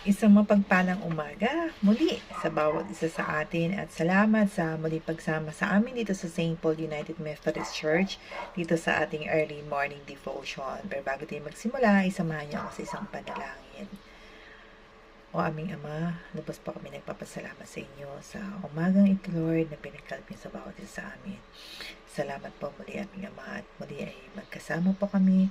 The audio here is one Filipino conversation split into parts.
Isang mapagpalang umaga muli sa bawat isa sa atin at salamat sa muli pagsama sa amin dito sa St. Paul United Methodist Church dito sa ating early morning devotion. Pero bago tayo magsimula, isamahan niyo ako sa isang panalangin. O aming Ama, lubos po kami nagpapasalamat sa inyo sa umagang ito, Lord, na pinagkalpin sa bawat isa sa amin. Salamat po muli aming Ama at muli ay magkasama po kami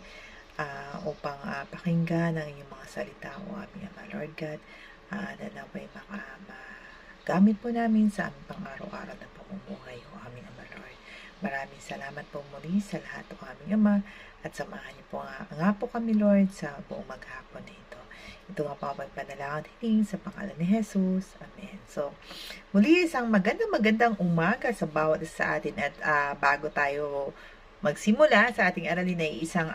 upang pakinggan ang inyong mga salita o aming Ama, Lord God, na naway magamit po namin sa aming pang-araw-araw na pamumuhay o aming Ama, Lord. Maraming salamat po muli sa lahat o aming Ama at samahan niyo po nga po kami, Lord, sa buong maghapon na ito. Ito nga po ang panalangin sa pangalan ni Jesus. Amen. So, muli isang magandang umaga sa bawat isa sa atin at bago tayo magsimula sa ating aralin ay isang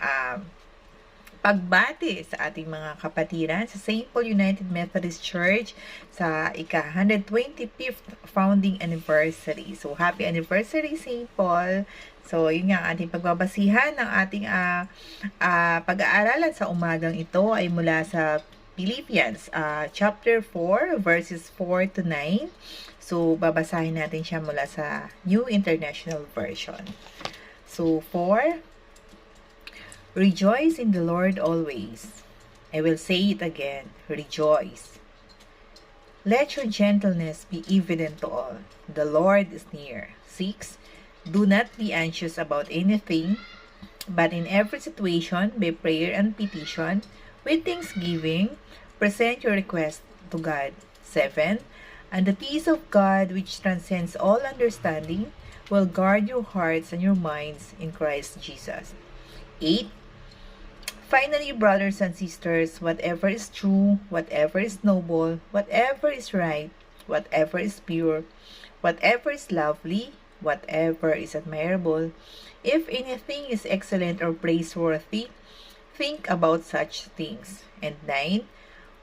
pagbati sa ating mga kapatiran sa St. Paul United Methodist Church sa ika-125th founding anniversary. So, happy anniversary, St. Paul! So, yun nga ang ating pagbabasihan ng ating pag-aaralan sa umagang ito ay mula sa Philippians chapter 4 verses 4 to 9. So, babasahin natin siya mula sa New International Version. So, 4. Rejoice in the Lord always. I will say it again, rejoice. Let your gentleness be evident to all. The Lord is near. 6. Do not be anxious about anything, but in every situation, by prayer and petition, with thanksgiving, present your request to God. 7. And the peace of God, which transcends all understanding, will guard your hearts and your minds in Christ Jesus. 8. Finally, brothers and sisters, whatever is true, whatever is noble, whatever is right, whatever is pure, whatever is lovely, whatever is admirable, if anything is excellent or praiseworthy, think about such things. And 9,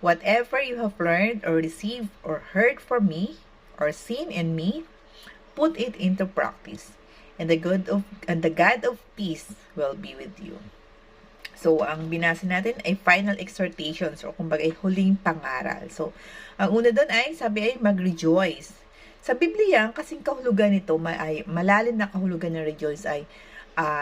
whatever you have learned or received or heard from me or seen in me, put it into practice, and the God of peace will be with you. So, ang binasa natin ay final exhortations o kumbaga ay huling pangaral. So, ang una doon ay sabi ay mag-rejoice. Sa Biblia, kasing kahulugan nito ay malalim na kahulugan ng rejoice ay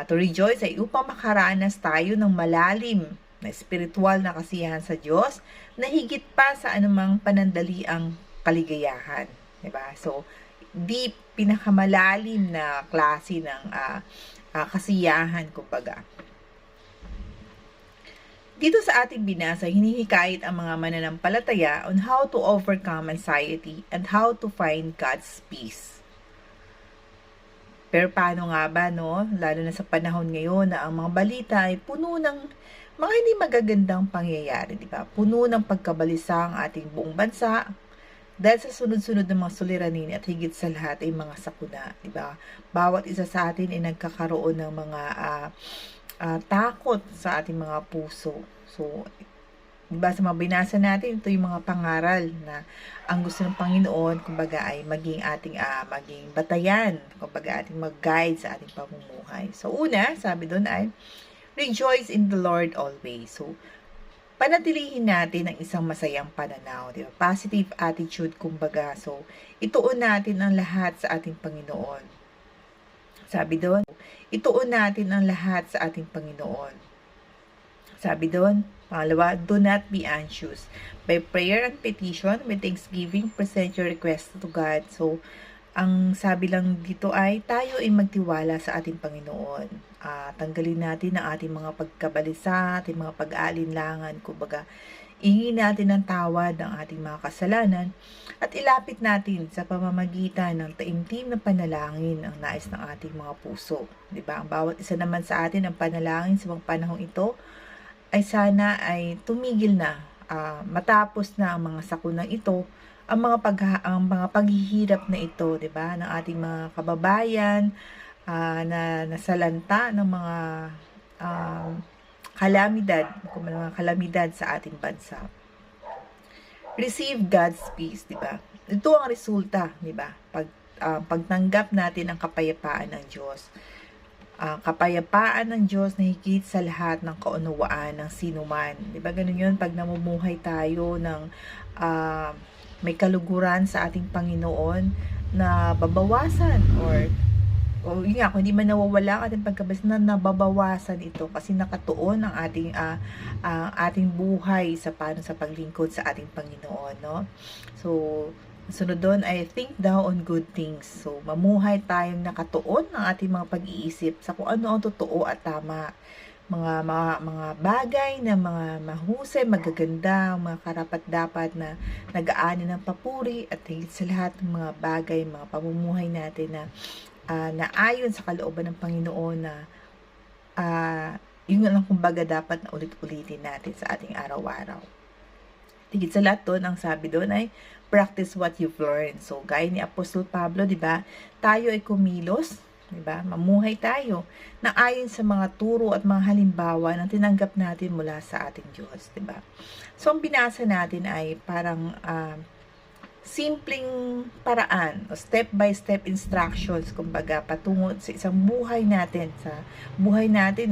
to rejoice ay upang makaranas tayo ng malalim na espiritual na kasiyahan sa Diyos na higit pa sa anumang panandaliang kaligayahan. Diba? So, deep, pinakamalalim na klase ng kasiyahan, kumbaga. Dito sa ating binasa, hinihikayat ang mga mananampalataya on how to overcome anxiety and how to find God's peace. Pero paano nga ba, no? Lalo na sa panahon ngayon na ang mga balita ay puno ng mga hindi magagandang pangyayari, di ba? Puno ng pagkabalisa ang ating buong bansa dahil sa sunod-sunod ng mga suliranin at higit sa lahat ay mga sakuna, di ba? Bawat isa sa atin ay nagkakaroon ng mga takot sa ating mga puso. So, diba sa mga binasa natin, ito yung mga pangaral na ang gusto ng Panginoon, kumbaga ay maging ating maging batayan, kumbaga ating mag-guide sa ating pamumuhay. So, una, sabi doon ay, rejoice in the Lord always. So, panatilihin natin ang isang masayang pananaw, diba? Positive attitude, kumbaga. So, ituon natin ang lahat sa ating Panginoon. Sabi doon, ituon natin ang lahat sa ating Panginoon. Sabi doon, pangalawa, do not be anxious. By prayer and petition, with thanksgiving, present your request to God. So, ang sabi lang dito ay, tayo ay magtiwala sa ating Panginoon. Tanggalin natin ang ating mga pagkabalisa, ating mga pag-aalinlangan, kumbaga, ingin natin ang tawad ng ating mga kasalanan at ilapit natin sa pamamagitan ng taimtim na panalangin ang nais ng ating mga puso. Diba? Ang bawat isa naman sa atin ang panalangin sa mga panahong ito ay sana ay tumigil na, matapos na ang mga sakunang ito, ang mga paghihirap na ito, diba? Ng ating mga kababayan na nasalanta ng mga kalamidad sa ating bansa. Receive God's peace, di ba? Ito ang resulta, di ba? Pagtanggap natin ang kapayapaan ng Diyos. kapayapaan ng Diyos na higit sa lahat ng kaunawaan ng sinuman. Di ba ganun yun? Pag namumuhay tayo ng may kaluguran sa ating Panginoon na babawasan o yun nga, kung hindi man nawawala ang ating pagkabas na nababawasan ito kasi nakatuon ang ating buhay sa paglingkod sa ating Panginoon, no? So, sunod doon ay think thou on good things. So, mamuhay tayong nakatuon ng ating mga pag-iisip sa kung ano ang totoo at tama. Mga bagay na mga mahusay, magaganda, mga karapat-dapat na nag-aani ng papuri at higit sa lahat ng mga bagay, mga pamumuhay natin na ayon sa kalooban ng Panginoon na yun lang kumbaga dapat na ulit-ulitin natin sa ating araw-araw. Higit sa lahat doon, ang sabi doon ay practice what you've learned. So, gaya ni Apostol Pablo, di ba? Tayo ay kumilos, di ba? Mamuhay tayo na ayon sa mga turo at mga halimbawa na tinanggap natin mula sa ating Diyos, di ba? So, ang binasa natin ay parang simpleng paraan o step-by-step instructions, kumbaga, patungo sa isang buhay natin,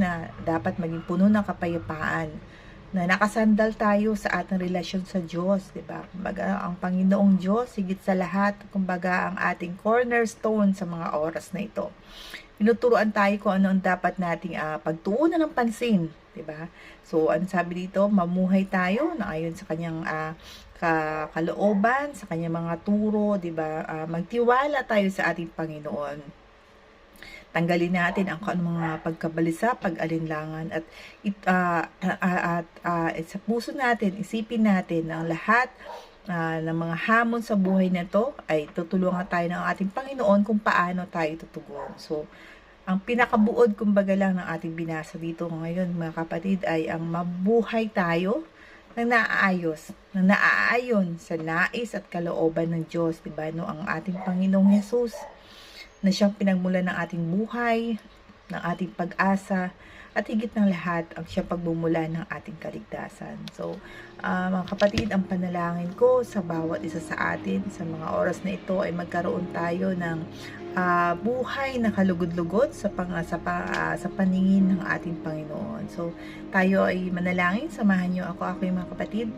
na dapat maging puno ng kapayapaan, na nakasandal tayo sa ating relasyon sa Diyos, di ba? Kumbaga, ang Panginoong Diyos, higit sa lahat, kumbaga, ang ating cornerstone sa mga oras na ito. Tinuturuan tayo kung ano ang dapat nating pagtuunan ng pansin, di ba? So, ano sabi dito? Mamuhay tayo na ayon sa kanyang kalooban, sa kanyang mga turo, di ba? Magtiwala tayo sa ating Panginoon. Tanggalin natin ang mga pagkabalisa, pag-alinlangan at sa puso natin, isipin natin na lahat ng mga hamon sa buhay na to ay tutulungan tayo ng ating Panginoon kung paano tayo tutugon. So, ang pinakabuod kumbaga lang ng ating binasa dito ngayon, mga kapatid, ay ang mabuhay tayo ng naaayon sa nais at kalooban ng Diyos, diba? No, ang ating Panginoong Hesus na siyang pinagmulan ng ating buhay, ng ating pag-asa, at higit ng lahat, ang siyang pagbumulan ng ating kaligtasan. So, mga kapatid, ang panalangin ko sa bawat isa sa atin, sa mga oras na ito, ay magkaroon tayo ng buhay na kalugod-lugod sa paningin ng ating Panginoon. So, tayo ay manalangin. Samahan niyo ako yung mga kapatid.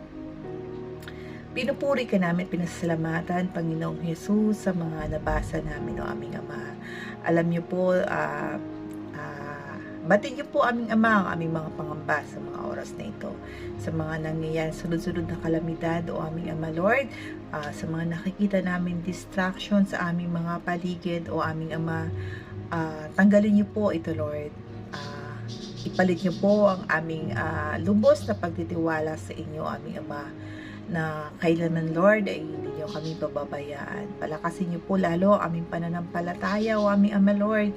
Pinupuri ka namin, pinasalamatan, Panginoong Hesus, sa mga nabasa namin, o aming Ama. Alam niyo po, batin niyo po aming Ama ang aming mga pangamba sa mga oras na ito. Sa mga nangyayari, sunod-sunod na kalamidad, o aming Ama, Lord, sa mga nakikita namin distraction sa aming mga paligid, o aming Ama, tanggalin niyo po ito, Lord. Ipalit niyo po ang aming lubos na pagtitiwala sa inyo, aming Ama, na kailanman, Lord, ay hindi niyo kami pababayaan. Palakasin niyo po lalo ang aming pananampalataya, o aming Ama, Lord.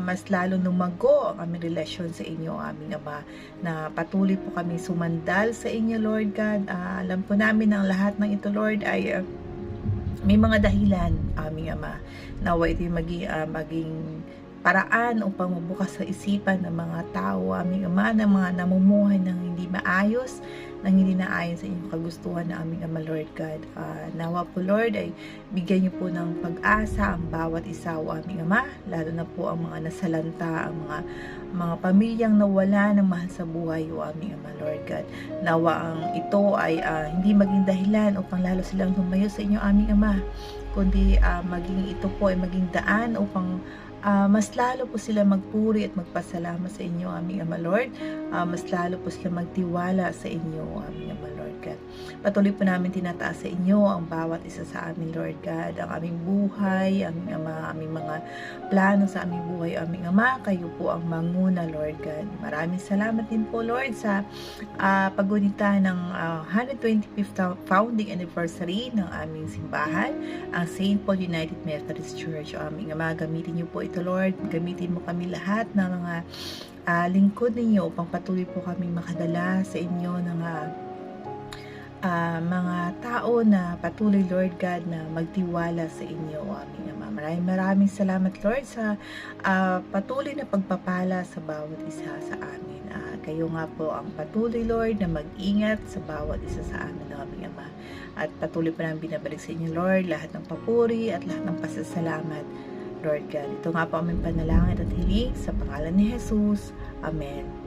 Mas lalo lumago ang aming relasyon sa inyo, aming Ama, na patuloy po kami sumandal sa inyo, Lord God. Alam po namin ang lahat ng ito, Lord, ay may mga dahilan, aming Ama. Nawa ito maging paraan upang mabukas sa isipan ng mga tao, aming Ama, na mga namumuhay ng hindi maayos, nang hindi naayon sa inyong kagustuhan na aming Ama, Lord God. Nawa po, Lord, ay bigyan niyo po ng pag-asa ang bawat isa, o aming Ama, lalo na po ang mga nasalanta, ang mga pamilyang nawala ng mahal sa buhay, o aming Ama, Lord God. Nawa ang ito ay hindi maging dahilan upang lalo silang lumayo sa inyo, aming Ama, kundi maging ito po ay maging daan upang mas lalo po sila magpuri at magpasalamat sa inyo, aming Ama, Lord. Mas lalo po sila magtiwala sa inyo, aming Ama, Lord God. Patuloy po namin tinataas sa inyo ang bawat isa sa amin, Lord God. Ang aming buhay, aming Ama, aming mga plano sa aming buhay, aming Ama. Kayo po ang manguna, Lord God. Maraming salamat din po, Lord, sa paggunita ng 125th founding anniversary ng aming simbahan, ang St. Paul United Methodist Church. Aming Ama, gamitin niyo po ito, Lord. Gamitin mo kami lahat ng mga lingkod ninyo upang patuloy po kami makadala sa inyo ng mga tao na patuloy, Lord God, na magtiwala sa inyo, aming Ama. Maraming salamat, Lord, sa patuloy na pagpapala sa bawat isa sa amin. Kayo nga po ang patuloy, Lord, na mag-ingat sa bawat isa sa amin, aming Ama. At patuloy pa namin binabalik sa inyo, Lord, lahat ng papuri at lahat ng pasasalamat, Lord God. Ito nga po aming panalangin at hiling sa pangalan ni Jesus. Amen.